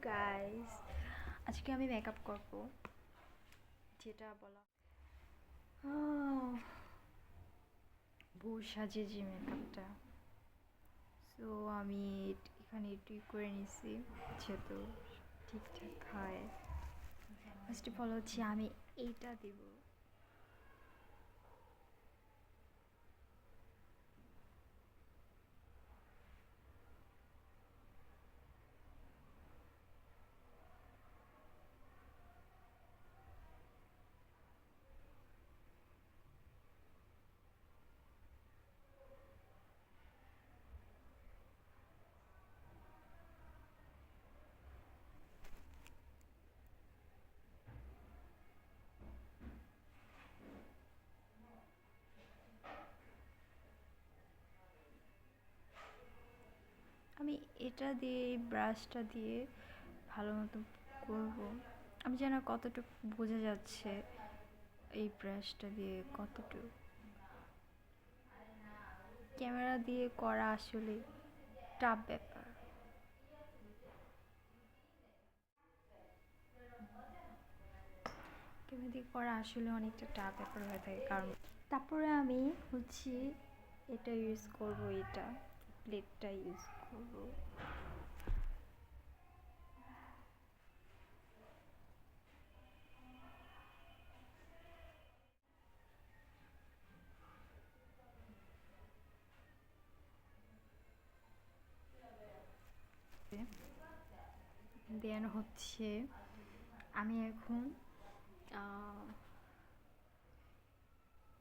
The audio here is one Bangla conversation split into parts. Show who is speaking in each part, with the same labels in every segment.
Speaker 1: গাইস, আজকে আমি মেকআপ করব, যেটা বলা বউ সাজে যে মেকআপটা। সো আমি এখানে একটু করে নিছি, যেহেতু ঠিকঠাক হয়। ফার্স্ট অফ অল হচ্ছে আমি এইটা দেব। আমি এটা দিয়ে, ব্রাশটা দিয়ে ভালো মতো করব। আমি জানি না কতটুকু বোঝা যাচ্ছে এই ব্রাশটা দিয়ে, কতটুকু ক্যামেরা দিয়ে করা আসলে টাফ ব্যাপার। ক্যামেরা দিয়ে করা আসলে অনেকটা টাফ ব্যাপার হয়ে থাকে। কারণ তারপরে আমি হচ্ছে এটা ইউজ করব, এটা প্লেটটা ইউজ করব। দেন হচ্ছে আমি এখন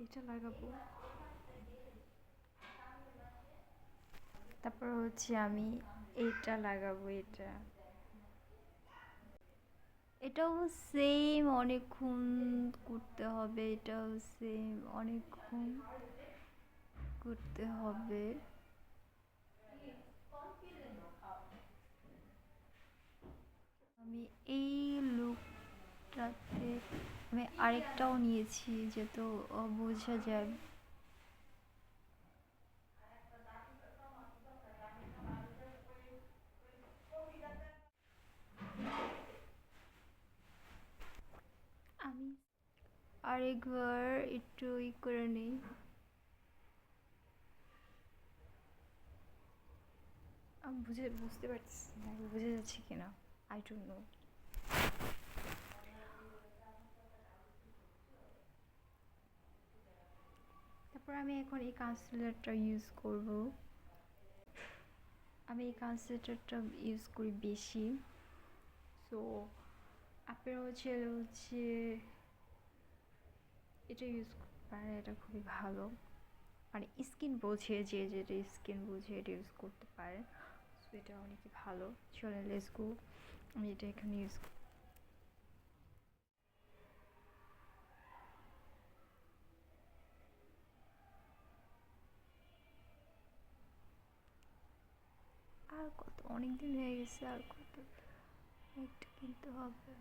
Speaker 1: এটা লাগাবো। তারপর হচ্ছে আমি এটা লাগাবো। এটাও সেম অনেকক্ষণ করতে হবে, এটাও সেম অনেকক্ষণ করতে হবে। আমি এই লুকটাতে আমি আরেকটাও নিয়েছি, যেহেতু বোঝা যায়। আমি আরেকবার একটু করে নিই। আমি বুঝতে পারছি না বোঝা যাচ্ছে কিনা, আই ডোন্ট নো। তারপর আমি এখন এই কনসিলারটা ইউজ করব। আমি এই কনসিলারটা ইউজ করি বেশি। সো আপনারা হচ্ছে এটা ইউজ করতে পারে, এটা খুবই ভালো। মানে স্কিন বোঝে, যে যেটা স্কিন বুঝে এটা ইউজ করতে পারে। সো এটা অনেকই ভালো। চলে লেটস গো, আমি এটা এখানে ইউজ আর কত, অনেক দিন হয়ে গেছে, আর কত একটা কিনতে হবে।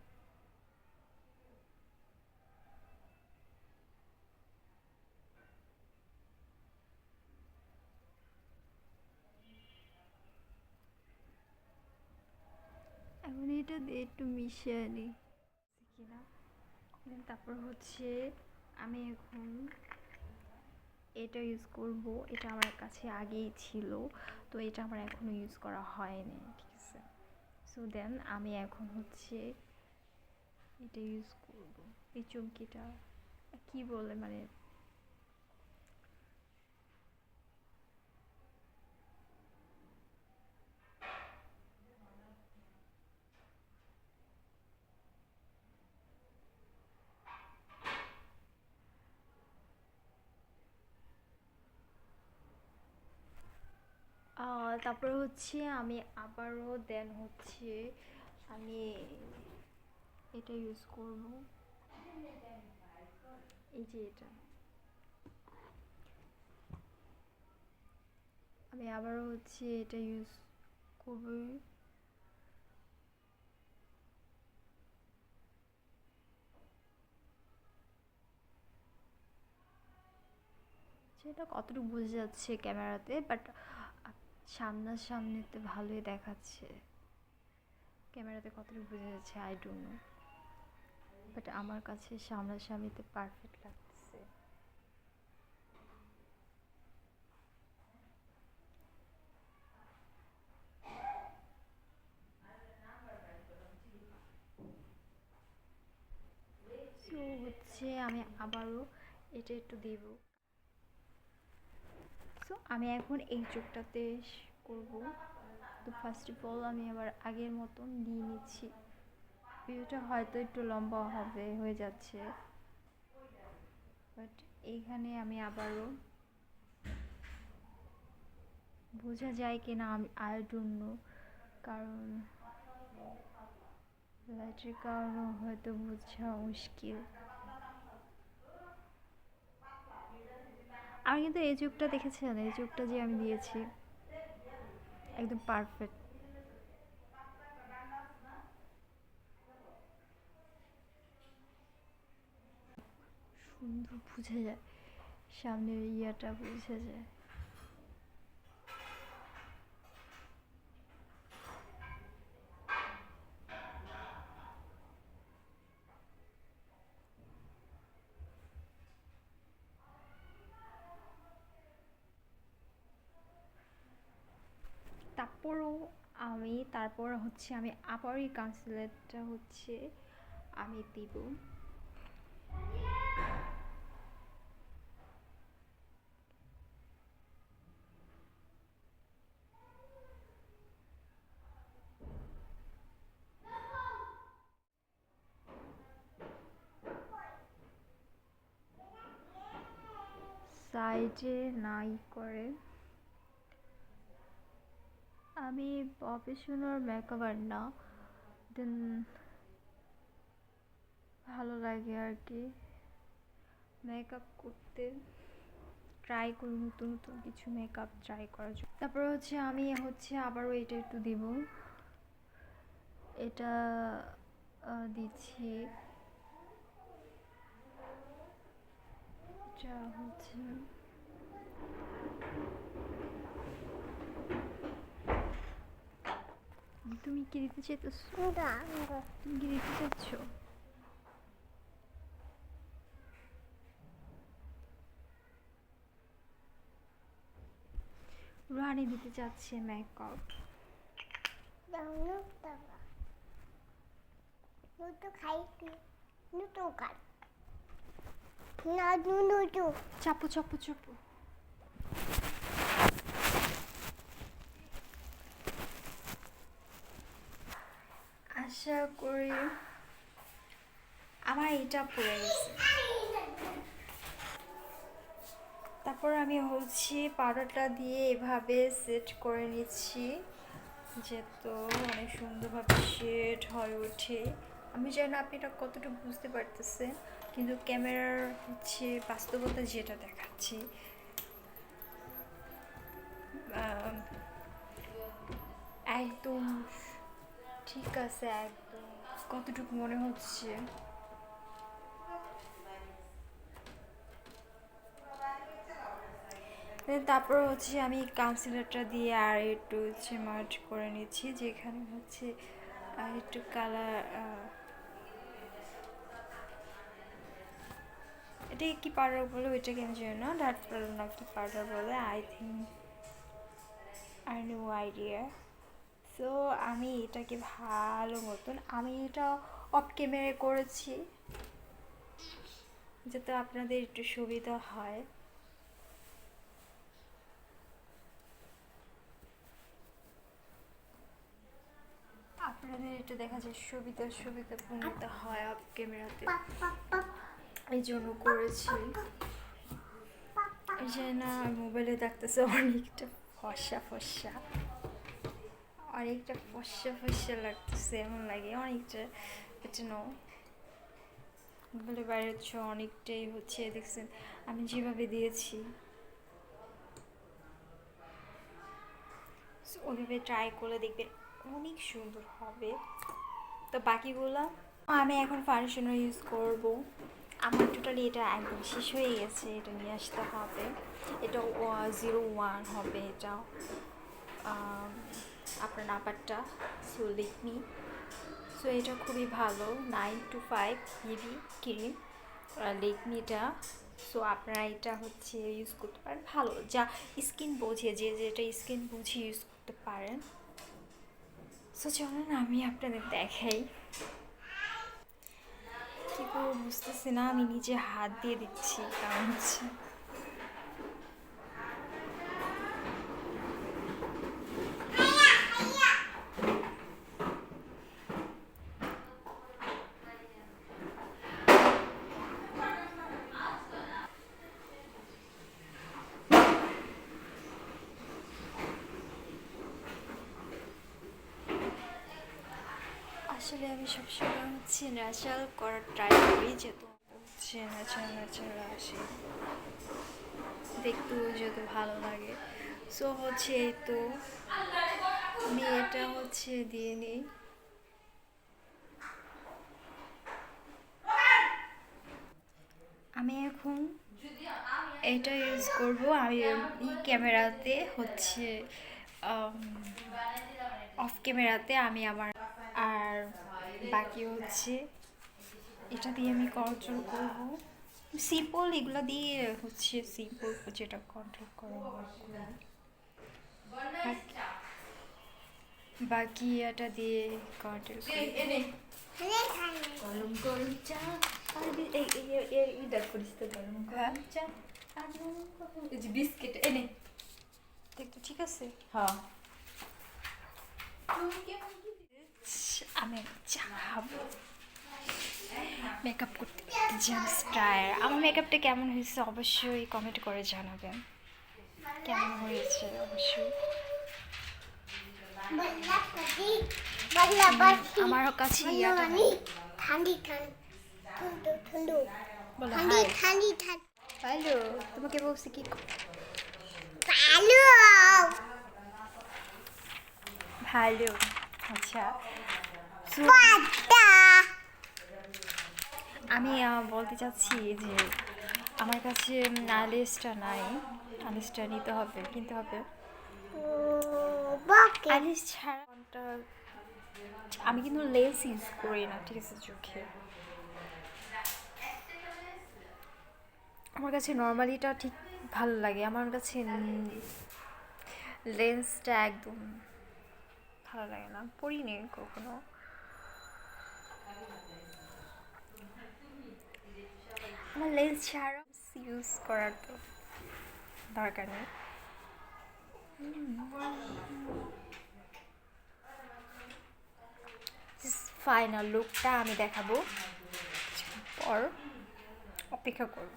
Speaker 1: এখন এটা দিয়ে একটু মিশিয়ে নিই কিনা। তারপর হচ্ছে আমি এখন এটা ইউজ করব। এটা আমার কাছে আগেই ছিল, তো এটা আমার এখনও ইউজ করা হয়নি, ঠিক আছে। সো দেন আমি এখন হচ্ছে এটা ইউজ করব। এই চুমকিটা কি বলে, মানে তারপরে হচ্ছে আমি আবারও দেন হচ্ছে আমি এটা ইউজ করব। এই যে এটা আমি আবারও হচ্ছে এটা ইউজ করব। সেটা কতটুকু বোঝা যাচ্ছে ক্যামেরাতে, বাট সামনাসামনিতে ভালোই দেখাচ্ছে। ক্যামেরাতে কতটুকু বোঝা যাচ্ছে আই ডোন্ট নো, বাট আমার কাছে সামনাসামনিতে পারফেক্ট লাগতেছে। সো হচ্ছে আমি আবারও এটা একটু দেব। সো আমি এখন এই চোখটাতে করব। তো ফার্স্ট অফ অল আমি আবার আগের মতন নিয়ে নিচ্ছি। ভিডিওটা হয়তো একটু লম্বা হয়ে যাচ্ছে, বাট এইখানে আমি আবারও বোঝা যায় কি না আমি আই ডোন্ট নো, কারণ লাইটের কারণে হয়তো বোঝা মুশকিল। আমি কিন্তু এই চোখটা দেখেছেন, এই চোখটা যে আমি দিয়েছি একদম পারফেক্ট। সুন্দর বোঝা যায়, সামনের ইয়াটা বোঝা যায়। তারপর হচ্ছে আমি আবার এই কনসিলারটা হচ্ছে আমি দিব। সাইডে নাই করে আমি প্রফেশনাল মেকআপার না, দেন ভালো লাগে আর কি মেকআপ করতে, ট্রাই করি নতুন নতুন কিছু মেকআপ ট্রাই করার জন্য। তারপরে হচ্ছে আমি হচ্ছে আবারও এটা একটু দিব, এটা দিচ্ছি। এটা হচ্ছে তুমি কি দিতে চাইতেছো? তুমি কি দিতে চাচ্ছ? রানী দিতে চাচ্ছে মেকআপ। চাপু চাপু চাপু। আশা করি আমার এটা পড়ে গেছে। তারপর আমি হচ্ছে পাউডারটা দিয়ে এভাবে সেট করে নিচ্ছি, যেহেতু অনেক সুন্দরভাবে শেড হয়ে ওঠে। আমি জানি না আপনি এটা কতটুকু বুঝতে পারতেছেন, কিন্তু ক্যামেরার হচ্ছে বাস্তবতা যেটা দেখাচ্ছি একদম ঠিক আছে, একদম কতটুকু মনে হচ্ছে। তারপর হচ্ছে আমি কনসিলারটা দিয়ে আর একটু হচ্ছে মার্চ করে নিচ্ছি, যেখানে হচ্ছে আর একটু কালার। এটা কি পাউডার বলে ওইটাকে আমি জানি না, ডার্ক পাউডার না কি পাউডার বলে, I think I know idea. So আমি এটাকে ভালো মতন আমি এটা অফ ক্যামেরায় করেছি যাতে আপনাদের একটু সুবিধা হয়। আপনাদের একটু দেখা যায় সুবিধাপূর্ণতা হয় অফ ক্যামেরাতে, এই জন্য করেছি। এই যে না মোবাইলে দেখতেছে অনেকটা ফর্সা ফর্সা, অনেকটা ফর্সা ফর্সা লাগতেছে, এমন লাগে অনেকটা। এটা নো মোবাইলে বাইরে হচ্ছে অনেকটাই হচ্ছে, দেখছেন আমি যেভাবে দিয়েছি ওইভাবে ট্রাই করলে দেখবেন অনেক সুন্দর হবে। তো বাকিগুলো আমি এখন ফাউন্ডেশনার ইউজ করব। আমার টোটালি এটা একদম শেষ হয়ে গেছে, এটা নিয়ে আসতে হবে। এটা 01 হবে, এটা আপনার নাম্বারটা, সো লিখ মি। সো এটা খুবই ভালো, 925 হেভি ক্রিম লেকমিটা। সো আপনারা এটা হচ্ছে ইউজ করতে পারেন, ভালো যা স্কিন বোঝে, যে যেটা স্কিন বুঝে ইউজ করতে পারেন। সো চলুন আমি আপনাদের দেখাই কী করবো বুঝতেছি না, আমি নিজে হাত দিয়ে দিচ্ছি কারণ হচ্ছে আসলে আমি সবসময় হচ্ছে ন্যাচারাল করার ট্রাই করি, যেহেতু হচ্ছে ন্যাচারাল ন্যাচারাল আসে, দেখতেও যেহেতু ভালো লাগে। সো হচ্ছে এই তো আমি এটা হচ্ছে দিয়ে নিই। আমি এখন এটা ইউজ করব। আমি এই ক্যামেরাতে হচ্ছে অফ ক্যামেরাতে আমি আমার, আর বাকি হচ্ছে এটা দিয়ে আমি কন্ট্রোল করব। সিম্পল এগুলো দিয়ে হচ্ছে সিম্পল যেটা কন্ট্রোল করা বাকি এটা দিয়ে কন্ট্রোল গরম গরম চা এই দেখ করিস তো গরম গরম চা এই যে বিস্কিট এনে দেখ তো, ঠিক আছে? হ্যাঁ আমি চা খাবো, মেকআপ করতে জাস্ট ট্রায়ার। আমার মেকআপটা কেমন হয়েছে অবশ্যই কমেন্ট করে জানাবেন, কেমন হয়েছে অবশ্যই। আমার কাছে হ্যালো, তোমাকে বলছি কি ভালো। আচ্ছা আমি বলতে চাচ্ছি যে আমার কাছে আলিশটা নাই, আলিশটা নিতে হবে, কিনতে হবে। আলিশ ছাড়া আমি কিন্তু লেন্স ইউজ করি না, ঠিক আছে, চোখে। আমার কাছে নর্মালিটা ঠিক ভালো লাগে, আমার কাছে লেন্সটা একদম ভালো লাগে না, পরিনি কখনো। আমার লেন্স ছাড়া ইউজ করার তো দরকার নেই। ফাইনাল লুকটা আমি দেখাবো, পর অপেক্ষা করব,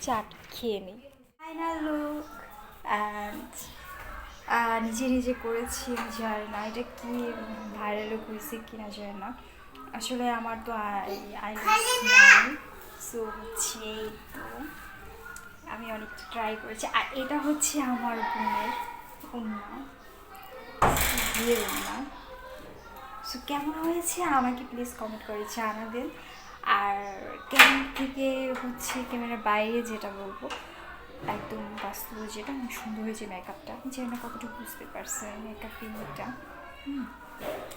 Speaker 1: চাট খেয়ে নিই। ফাইনাল লুক অ্যান্ড নিজে নিজে করেছি, আমি জানি না এটা কি ভাইরাল হয়েছে কিনা, জানি না। আসলে আমার তো আইল্যাশ নাই, সো হচ্ছে এই তো আমি অনেক ট্রাই করেছি। আর এটা হচ্ছে আমার বোনের ওড়না, বিয়ের ওড়না। সো কেমন হয়েছে আমাকে প্লিজ কমেন্ট করে জানাবেন। আর ক্যামেরা থেকে হচ্ছে ক্যামেরার বাইরে যেটা বলবো, একদম বাস্তব যেটা অনেক সুন্দর হয়েছে মেকআপটা, যেন কতটুকু বুঝতে পারছে মেকআপ এটা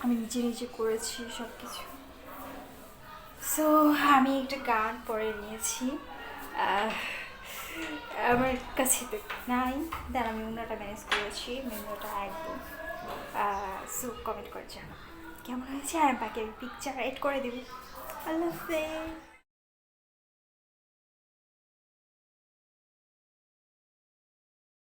Speaker 1: আমি নিজে নিজে করেছি সব কিছু। সো আমি একটা গান পরে নিয়েছি, আমার কাছে তো নাই, দেন আমি অন্যটা ম্যানেজ করেছি, মেনুটা একদম। সো কমেন্ট করে জানা কেমন হয়েছে, আর বাকি পিকচার এড করে দেবো। আল্লাহ হাফেজ।